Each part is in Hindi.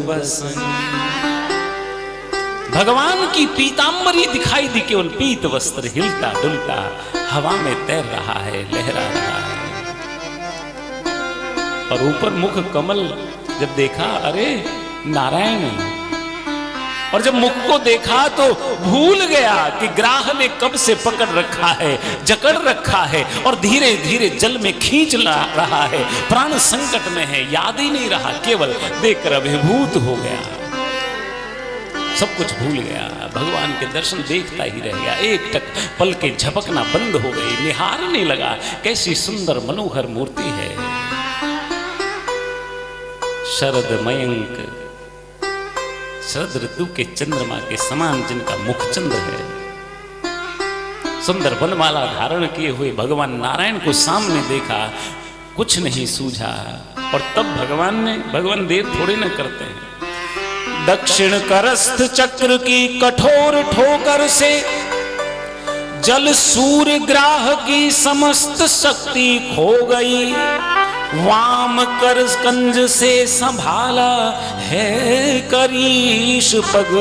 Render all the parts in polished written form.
बसन। भगवान की पीतांबरी दिखाई दी, केवल पीत वस्त्र हिलता डुलता हवा में तैर रहा है, लहरा रहा है। और ऊपर मुख कमल जब देखा, अरे नारायण। और जब मुख को देखा तो भूल गया कि ग्राह ने कब से पकड़ रखा है, जकड़ रखा है और धीरे धीरे जल में खींच रहा है। प्राण संकट में है, याद ही नहीं रहा, केवल देखकर अभिभूत हो गया, सब कुछ भूल गया। भगवान के दर्शन देखता ही रह गया। एक टक पल के झपकना बंद हो गई, निहारने लगा, कैसी सुंदर मनोहर मूर्ति है। शरद मयंक, शरद ऋतु के चंद्रमा के समान जिनका मुख चंद्र है, सुंदर वनमाला धारण किए हुए भगवान नारायण को सामने देखा, कुछ नहीं सूझा। और तब भगवान देर थोड़े न करते हैं, दक्षिण करस्थ चक्र की कठोर ठोकर से जल सूर्य ग्राह की समस्त शक्ति खो गई। वाम कर कंज से संभाला है करीश पग,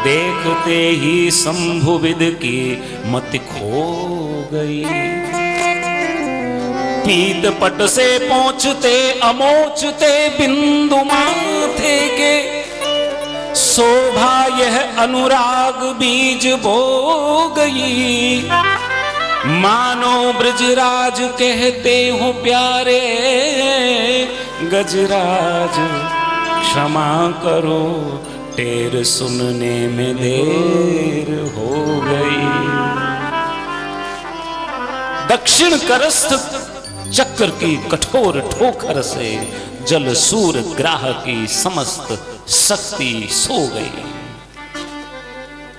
देखते ही शंभुविद की मति खो गई। पीत पट से पहुंचते अमोचते बिंदु माथे के, शोभा यह अनुराग बीज बो गई। मानो ब्रजराज कहते हो प्यारे गजराज, क्षमा करो टेर सुनने में देर हो गई। दक्षिण करस्थ चक्र की कठोर ठोकर से जल सूर्य ग्राह की समस्त शक्ति सो गई।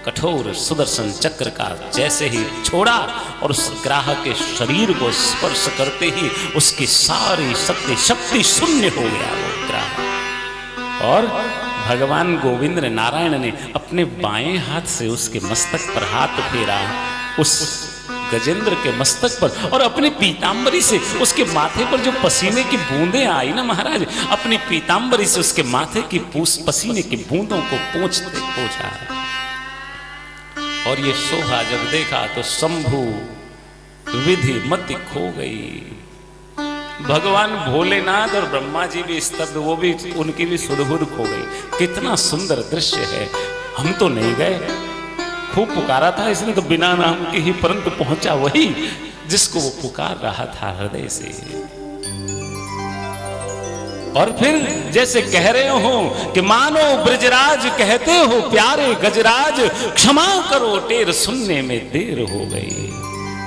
कठोर सुदर्शन चक्र का जैसे ही छोड़ा और उस ग्राह के शरीर को स्पर्श करते ही उसकी सारी शक्ति शून्य हो गया वो ग्राह। और भगवान गोविंद नारायण ने अपने बाएं हाथ से उसके मस्तक पर हाथ फेरा, उस गजेंद्र के मस्तक पर, और अपनी पीतांबरी से उसके माथे पर जो पसीने की बूंदें आई ना महाराज, अपनी पीतांबरी से उसके माथे की पसीने की बूंदों को पोंछा। और ये शोभा जब देखा तो शंभु विधि मति खो गई। भगवान भोलेनाथ और ब्रह्मा जी भी स्तब्ध, वो भी, उनकी भी सुध-बुध खो गई। कितना सुंदर दृश्य है। हम तो नहीं गए, खूब पुकारा था इसने तो बिना नाम के ही, परंतु पहुंचा वही जिसको वो पुकार रहा था हृदय से। और फिर जैसे कह रहे हो कि मानो ब्रजराज कहते हो प्यारे गजराज, क्षमा करो टेर सुनने में देर हो गई।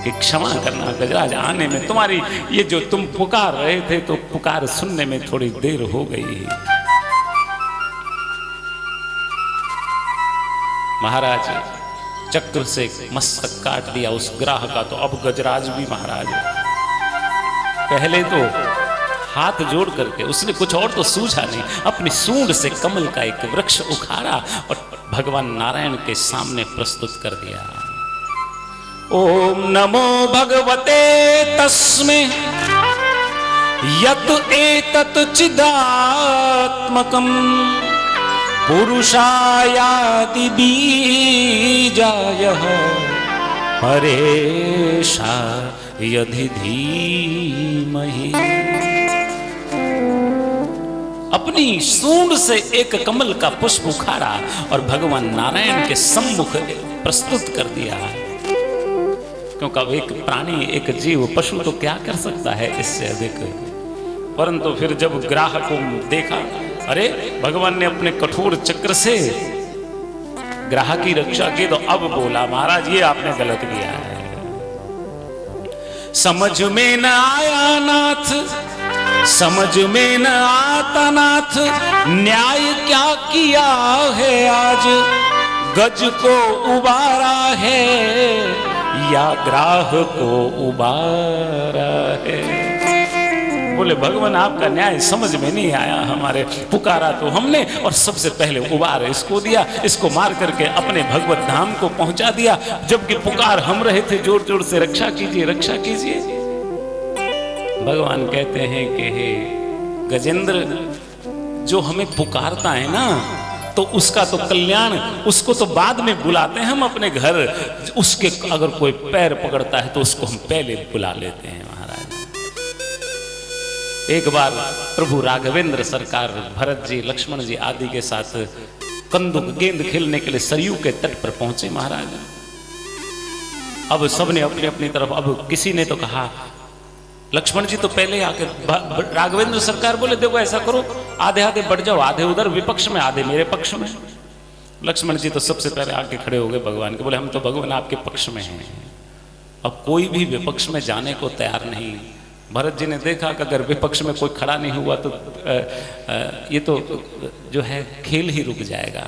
कि क्षमा करना गजराज, आने में तुम्हारी ये जो तुम पुकार रहे थे तो पुकार सुनने में थोड़ी देर हो गई। महाराज चक्र से मस्तक काट दिया उस ग्राह का, तो अब गजराज भी महाराज, पहले तो हाथ जोड़ करके उसने कुछ और तो सूझा नहीं, अपनी सूंड से कमल का एक वृक्ष उखाड़ा और भगवान नारायण के सामने प्रस्तुत कर दिया। ओम नमो भगवते तस्मै यत एतत् चिदात्मकम् पुरुषायाति बीजायः परेशा यदि धीमहि। अपनी सूंड से एक कमल का पुष्प उखाड़ा और भगवान नारायण के सम्मुख प्रस्तुत कर दिया। क्योंकि अब एक प्राणी, एक जीव, पशु तो क्या कर सकता है इससे अधिक। परंतु फिर जब ग्राह को देखा, अरे भगवान ने अपने कठोर चक्र से ग्राह की रक्षा की, तो अब बोला महाराज ये आपने गलत किया है। समझ में न आया नाथ, समझ में न आता नाथ, न्याय क्या किया है आज। गज को उबारा है या ग्राह को उबारा है। बोले भगवान आपका न्याय समझ में नहीं आया हमारे, पुकारा तो हमने और सबसे पहले उबार इसको दिया, इसको मार करके अपने भगवत धाम को पहुंचा दिया, जबकि पुकार हम रहे थे जोर जोर से रक्षा कीजिए रक्षा कीजिए। भगवान कहते हैं कि हे गजेंद्र, जो हमें पुकारता है ना, तो उसका तो कल्याण, उसको तो बाद में बुलाते हैं हम अपने घर, उसके अगर कोई पैर पकड़ता है तो उसको हम पहले बुला लेते हैं महाराज। एक बार प्रभु राघवेंद्र सरकार भरत जी, लक्ष्मण जी आदि के साथ कंदुक गेंद खेलने के लिए सरयू के तट पर पहुंचे महाराज। अब सबने अपनी अपनी तरफ, अब किसी ने तो कहा, लक्ष्मण जी तो पहले आके, राघवेंद्र सरकार बोले देखो ऐसा करो, आधे आधे बढ़ जाओ, आधे उधर विपक्ष में आधे मेरे पक्ष में। लक्ष्मण जी तो सबसे पहले आके खड़े हो गए भगवान के, बोले हम तो भगवान आपके पक्ष में हैं। अब कोई भी विपक्ष में जाने को तैयार नहीं। भरत जी ने देखा कि अगर विपक्ष में कोई खड़ा नहीं हुआ तो ये तो जो है खेल ही रुक जाएगा।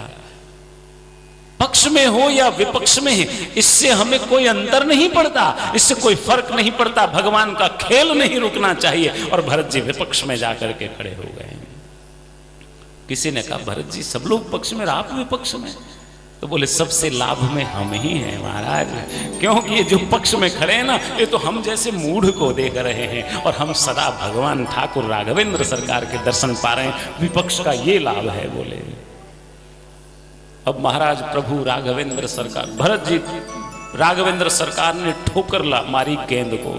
पक्ष में हो या विपक्ष में है, इससे हमें कोई अंतर नहीं पड़ता, इससे कोई फर्क नहीं पड़ता, भगवान का खेल नहीं रुकना चाहिए। और भरत जी विपक्ष में जाकर के खड़े हो गए। किसी ने कहा भरत जी सब लोग पक्ष में, आप विपक्ष में, तो बोले सबसे लाभ में हम ही हैं महाराज, क्योंकि ये जो पक्ष में खड़े हैं ना, ये तो हम जैसे मूढ़ को देख रहे हैं और हम सदा भगवान ठाकुर राघवेंद्र सरकार के दर्शन पा रहे हैं, विपक्ष का ये लाभ है। बोले अब महाराज प्रभु राघवेंद्र सरकार, भरत जी, राघवेंद्र सरकार ने ठोकर मारी गेंद को,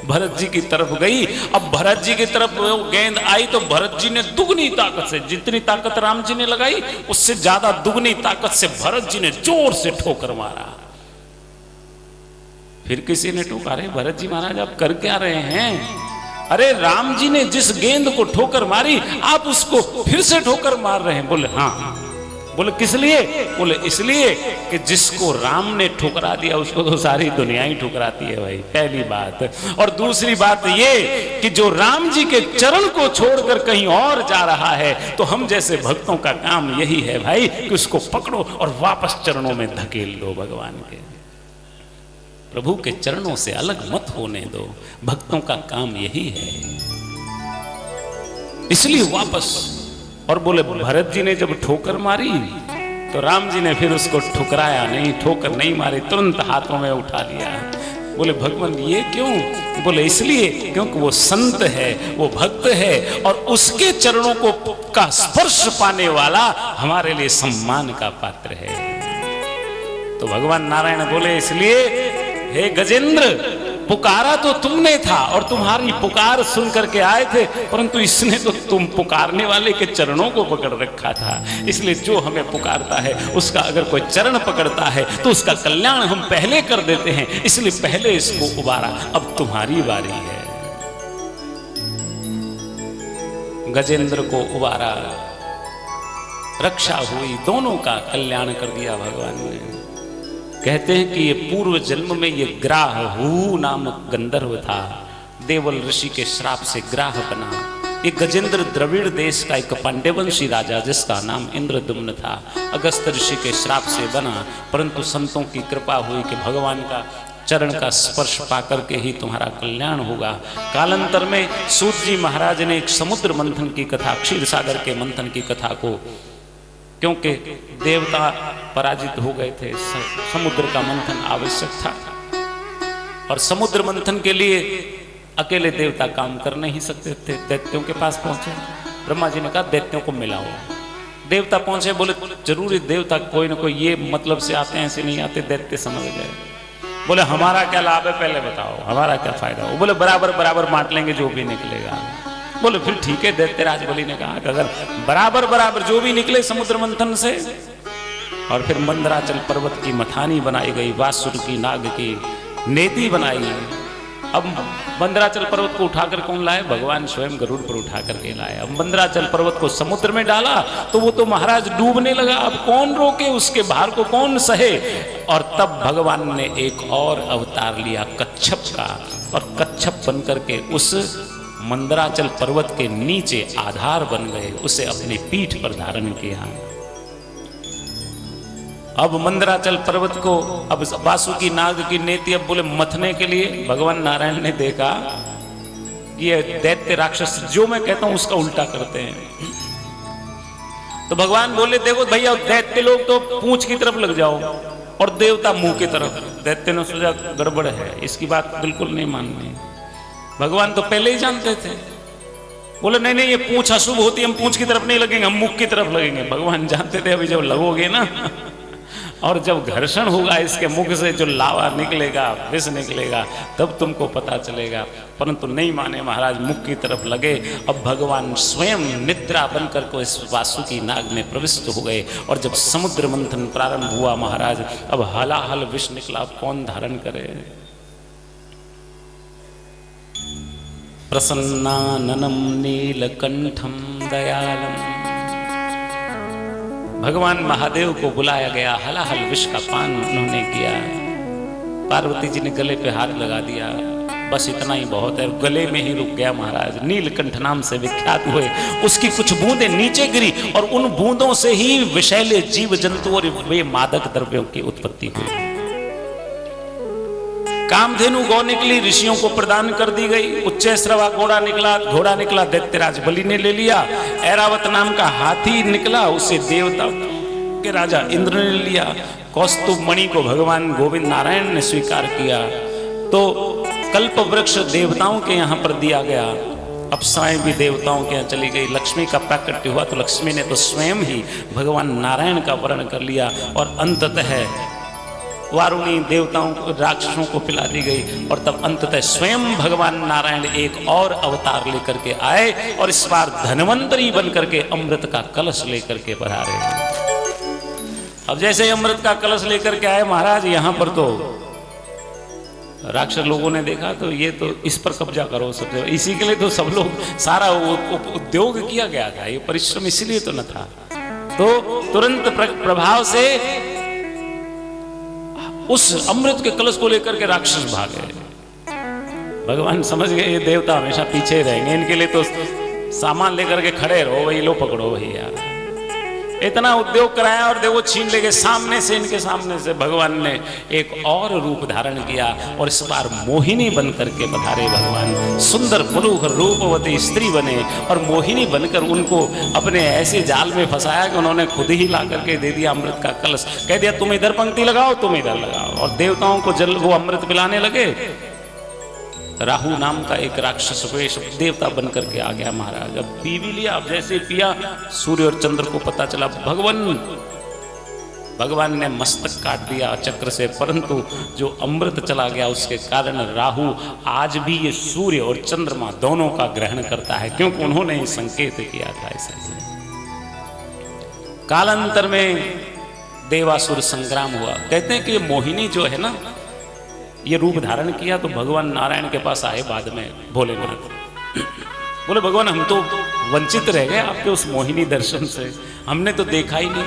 भरत जी की तरफ गई। अब भरत जी की तरफ वो गेंद आई तो भरत जी ने दुगनी ताकत से, जितनी ताकत राम जी ने लगाई उससे ज्यादा दुगनी ताकत से भरत जी ने जोर से ठोकर मारा। फिर किसी ने टोका, अरे भरत जी महाराज आप कर क्या रहे हैं? अरे राम जी ने जिस गेंद को ठोकर मारी आप उसको फिर से ठोकर मार रहे हैं। बोले हाँ। बोले किस लिए? बोले इसलिए कि जिसको राम ने ठुकरा दिया उसको तो सारी दुनिया ही ठुकराती है भाई, पहली बात। और दूसरी बात ये कि जो राम जी के चरण को छोड़कर कहीं और जा रहा है, तो हम जैसे भक्तों का काम यही है भाई कि उसको पकड़ो और वापस चरणों में धकेल दो भगवान के। प्रभु के चरणों से अलग मत होने दो, भक्तों का काम यही है। इसलिए वापस। और बोले भरत जी ने जब ठोकर मारी तो राम जी ने फिर उसको ठुकराया नहीं, ठोकर नहीं मारी, तुरंत हाथों में उठा लिया। बोले भगवान ये क्यों? बोले इसलिए क्योंकि वो संत है, वो भक्त है और उसके चरणों को का स्पर्श पाने वाला हमारे लिए सम्मान का पात्र है। तो भगवान नारायण बोले इसलिए हे गजेंद्र, पुकारा तो तुमने था और तुम्हारी पुकार सुन करके आए थे, परंतु इसने तो तुम पुकारने वाले के चरणों को पकड़ रखा था। इसलिए जो हमें पुकारता है उसका अगर कोई चरण पकड़ता है तो उसका कल्याण हम पहले कर देते हैं, इसलिए पहले इसको उबारा, अब तुम्हारी बारी है। गजेंद्र को उबारा, रक्षा हुई, दोनों का कल्याण कर दिया भगवान ने। कहते हैं कि ये पूर्व जन्म में ये ग्राहु नामक गंधर्व था, देवल ऋषि के श्राप से ग्राह बना। ये गजेंद्र द्रविड़ देश का एक पांड्यवंशी राजा जिसका नाम इंद्रदुम्न था, अगस्त ऋषि के श्राप से बना, परंतु संतों की कृपा हुई कि भगवान का चरण का स्पर्श पाकर के ही तुम्हारा कल्याण होगा। कालांतर में सूत जी महाराज ने एक समुद्र मंथन की कथा, क्षीर सागर के मंथन की कथा को, क्योंकि देवता पराजित हो गए थे, समुद्र का मंथन आवश्यक था और समुद्र मंथन के लिए अकेले देवता काम कर नहीं सकते थे। दैत्यों के पास पहुंचे, ब्रह्मा जी ने कहा दैत्यों को मिलाओ। देवता पहुंचे, बोले जरूरी देवता कोई ना कोई ये मतलब से आते हैं, ऐसे नहीं आते, दैत्य समझ गए। बोले हमारा क्या लाभ है पहले बताओ, हमारा क्या फायदा हो? बोले बराबर बराबर बांट लेंगे जो भी निकलेगा। बोले फिर ठीक है। दैत्यराज बलि ने कहा कि अगर बराबर बराबर जो भी निकले समुद्र मंथन से। और फिर मंदराचल पर्वत की मथानी बनाई गई, वासुर की नाग की नेति बनाई। अब मंदराचल पर्वत को उठाकर कौन लाए? भगवान स्वयं गरुड़ पर उठाकर के लाए। अब मंदराचल पर्वत को समुद्र में डाला तो वो तो महाराज डूबने लगा, अब कौन रोके, उसके भार को कौन सहे? और तब भगवान ने एक और अवतार लिया कच्छप का, और कच्छप बनकर के उस मंदराचल पर्वत के नीचे आधार बन गए, उसे अपनी पीठ पर धारण किया। अब मंदराचल पर्वत को, अब वासुकी नाग की नेति अब बोले मथने के लिए भगवान नारायण ने देखा ये दैत्य राक्षस जो मैं कहता हूं उसका उल्टा करते हैं। तो भगवान बोले देखो भैया, दैत्य लोग तो पूंछ की तरफ लग जाओ और देवता मुंह की तरफ। दैत्य ने सोचा गड़बड़ है, इसकी बात बिल्कुल नहीं माननी। भगवान तो पहले ही जानते थे, बोले नहीं नहीं, ये पूंछ अशुभ होती है, हम पूंछ की तरफ नहीं लगेंगे, हम मुख की तरफ लगेंगे। भगवान जानते थे अभी जब लगोगे ना और जब घर्षण होगा इसके मुख से, जो लावा निकलेगा, विष निकलेगा, तब तुमको पता चलेगा। परंतु नहीं माने महाराज, मुख की तरफ लगे। अब भगवान स्वयं निद्रा बनकर को इस वासुकी नाग में प्रविष्ट हो गए। और जब समुद्र मंथन प्रारंभ हुआ महाराज, अब हलाहल विष निकला, अब कौन धारण करे। प्रसन्नाननं नीलकंठम दयालम, भगवान महादेव को बुलाया गया, हलाहल विष का पान उन्होंने किया। पार्वती जी ने गले पे हाथ लगा दिया, बस इतना ही बहुत है, गले में ही रुक गया महाराज। नीलकंठ नाम से विख्यात हुए, उसकी कुछ बूंदें नीचे गिरी और उन बूंदों से ही विषैले जीव जंतु और वे मादक द्रव्यों की उत्पत्ति हुई। कामधेनु गौ निकली, ऋषियों को प्रदान कर दी गई। उच्चैश्रवा घोड़ा निकला, दैत्यराज बलि ने ले लिया। ऐरावत नाम का हाथी निकला, उसे देवता के राजा इंद्र ने लिया। कौस्तुभ मणि को भगवान गोविंद नारायण ने स्वीकार किया। तो कल्प वृक्ष देवताओं के यहाँ पर दिया गया, अप्सराएं भी देवताओं के यहाँ चली गई। लक्ष्मी का प्राकट्य हुआ तो लक्ष्मी ने तो स्वयं ही भगवान नारायण का वर्ण कर लिया। और अंततः वारुणी देवताओं को, राक्षसों को पिला दी गई। और तब अंततः स्वयं भगवान नारायण एक और अवतार लेकर के आए और इस बार धन्वंतरी बन करके अमृत का कलश लेकर के पधारे। अब जैसे अमृत का कलश लेकर के आए महाराज, यहां पर तो राक्षस लोगों ने देखा तो ये तो इस पर कब्जा करो सबसे, इसी के लिए तो सब लोग सारा उद्योग किया गया था, ये परिश्रम इसीलिए तो न था। तो तुरंत प्रभाव से उस अमृत के कलश को लेकर के राक्षस भागे। भगवान समझ गए ये देवता हमेशा पीछे रहेंगे, इनके लिए तो सामान लेकर के खड़े रहो, वही लो पकड़ो वही यार। इतना उद्योग कराया और देखो छीन ले गए सामने से, इनके सामने से। भगवान ने एक और रूप धारण किया और इस बार मोहिनी बन करके पधारे भगवान। सुंदर पुरुष रूपवती स्त्री बने और मोहिनी बनकर उनको अपने ऐसे जाल में फंसाया कि उन्होंने खुद ही ला करके दे दिया अमृत का कलश। कह दिया तुम इधर पंक्ति लगाओ, तुम इधर लगाओ। और देवताओं को जल वो अमृत पिलाने लगे। राहु नाम का एक राक्षस वेश देवता बन करके आ गया महाराज। अब पी भी लिया, अब जैसे पिया सूर्य और चंद्र को पता चला, भगवान ने मस्तक काट दिया चक्र से। परंतु जो अमृत चला गया उसके कारण राहु आज भी ये सूर्य और चंद्रमा दोनों का ग्रहण करता है, क्योंकि उन्होंने ही संकेत किया था ऐसा। कालांतर में देवासुर संग्राम हुआ। कहते हैं कि ये मोहिनी जो है ना, ये रूप धारण किया तो भगवान नारायण के पास आए बाद में भोलेनाथ। बोले भगवान हम तो वंचित रह गए आपके उस मोहिनी दर्शन से, हमने तो देखा ही नहीं।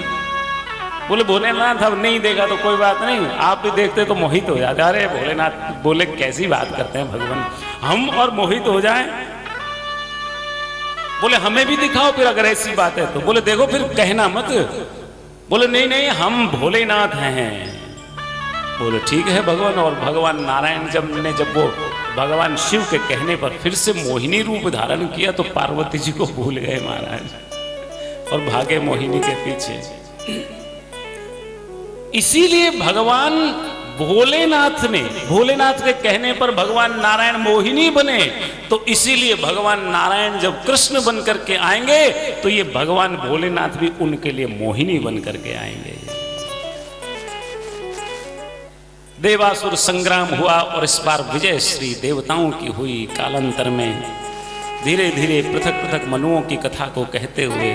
बोले भोलेनाथ अब नहीं देखा तो कोई बात नहीं, आप भी देखते तो मोहित हो जाते। अरे भोलेनाथ बोले कैसी बात करते हैं भगवान, हम और मोहित हो जाए। बोले हमें भी दिखाओ फिर अगर ऐसी बात है तो। बोले देखो फिर कहना मत। बोले नहीं नहीं हम भोलेनाथ हैं। बोले ठीक है भगवान। और भगवान नारायण जब वो भगवान शिव के कहने पर फिर से मोहिनी रूप धारण किया तो पार्वती जी को भूल गए महाराज और भागे मोहिनी के पीछे। इसीलिए भगवान भोलेनाथ के कहने पर भगवान नारायण मोहिनी बने। तो इसीलिए भगवान नारायण जब कृष्ण बन करके आएंगे तो ये भगवान भोलेनाथ भी उनके लिए मोहिनी बन करके आएंगे। देवासुर संग्राम हुआ और इस बार विजय श्री देवताओं की हुई। कालांतर में धीरे धीरे पृथक पृथक मनुओं की कथा को कहते हुए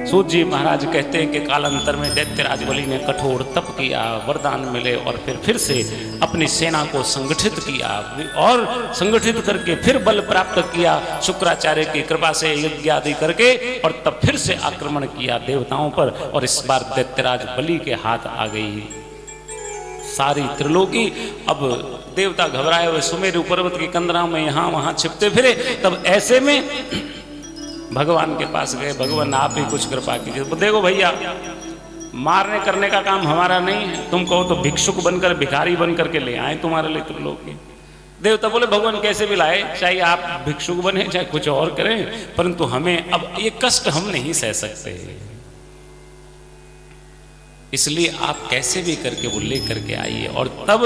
सूत जी महाराज कहते हैं कि कालांतर में दैत्यराज बलि ने कठोर तप किया, वरदान मिले और फिर से अपनी सेना को संगठित किया और संगठित करके फिर बल प्राप्त किया शुक्राचार्य की कृपा से यज्ञ आदि करके, और तब फिर से आक्रमण किया देवताओं पर। और इस बार दैत्यराज बलि के हाथ आ गई सारी त्रिलोकी। अब देवता घबराए हुए सुमेरु पर्वत की कंदराओं में यहां वहां छिपते फिरे। तब ऐसे में भगवान के पास गए, भगवान आप ही कुछ कृपा कीजिए। देखो भैया मारने करने का काम हमारा नहीं है, तुम कहो तो भिक्षुक बनकर भिखारी बनकर के ले आए तुम्हारे लिए त्रिलोकी। देवता बोले भगवान कैसे भी लाए, चाहे आप भिक्षुक बने चाहे कुछ और करें, परंतु हमें अब ये कष्ट हम नहीं सह सकते। इसलिए आप कैसे भी करके वो ले करके आइए। और तब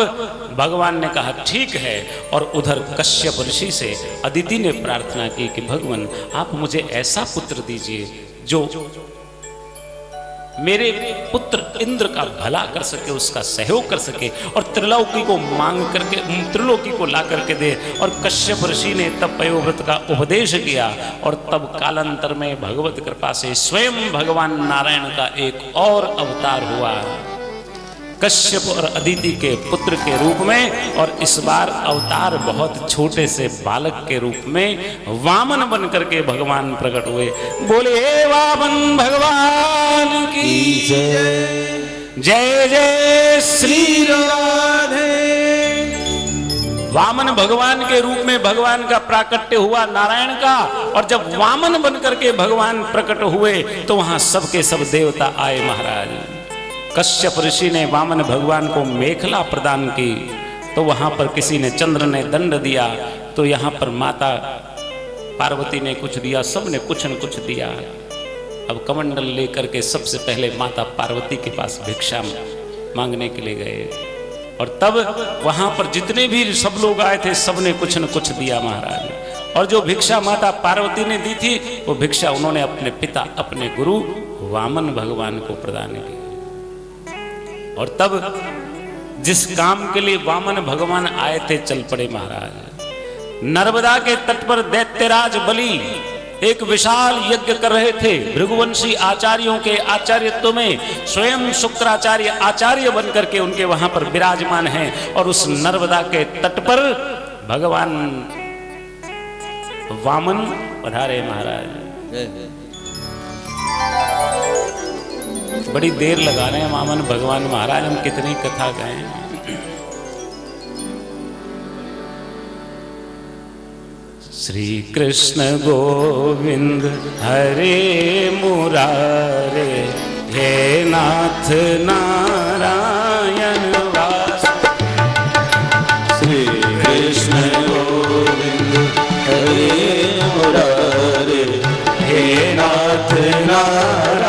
भगवान ने कहा ठीक है। और उधर कश्यप ऋषि से अदिति ने प्रार्थना की कि भगवान आप मुझे ऐसा पुत्र दीजिए जो मेरे पुत्र इंद्र का भला कर सके, उसका सहयोग कर सके और त्रिलोकी को मांग करके, त्रिलोकी को ला करके दे। और कश्यप ऋषि ने तब पयोव्रत का उपदेश किया। और तब कालांतर में भगवत कृपा से स्वयं भगवान नारायण का एक और अवतार हुआ, कश्यप और अदिति के पुत्र के रूप में। और इस बार अवतार बहुत छोटे से बालक के रूप में वामन बन करके भगवान प्रकट हुए। बोले वामन भगवान की जय, जय जय श्री राधे। वामन भगवान के रूप में भगवान का प्राकट्य हुआ नारायण का। और जब वामन बन करके भगवान प्रकट हुए तो वहां सबके सब देवता आए महाराज। कश्यप ऋषि ने वामन भगवान को मेखला प्रदान की तो वहां पर किसी ने चंद्र ने दंड दिया, तो यहाँ पर माता पार्वती ने कुछ दिया, सब ने कुछ न कुछ दिया। अब कमंडल लेकर के सबसे पहले माता पार्वती के पास भिक्षा मांगने के लिए गए। और तब वहां पर जितने भी सब लोग आए थे सब ने कुछ न कुछ दिया महाराज। और जो भिक्षा माता पार्वती ने दी थी वो भिक्षा उन्होंने अपने पिता, अपने गुरु वामन भगवान को प्रदान की। और तब जिस काम के लिए वामन भगवान आए थे चल पड़े महाराज। नर्मदा के तट पर दैत्यराज बलि एक विशाल यज्ञ कर रहे थे। भृगुवंशी आचार्यों के आचार्यत्व में स्वयं शुक्राचार्य आचार्य बनकर के उनके वहां पर विराजमान हैं। और उस नर्मदा के तट पर भगवान वामन पधारे महाराज। बड़ी देर लगा रहे हैं वामन भगवान महाराज, हम कितनी कथा गाएं। श्री कृष्ण गोविंद हरे मुरारे, हे नाथ नारायण वास। श्री कृष्ण गोविंद हरे मुरारे, हे नाथ नारायण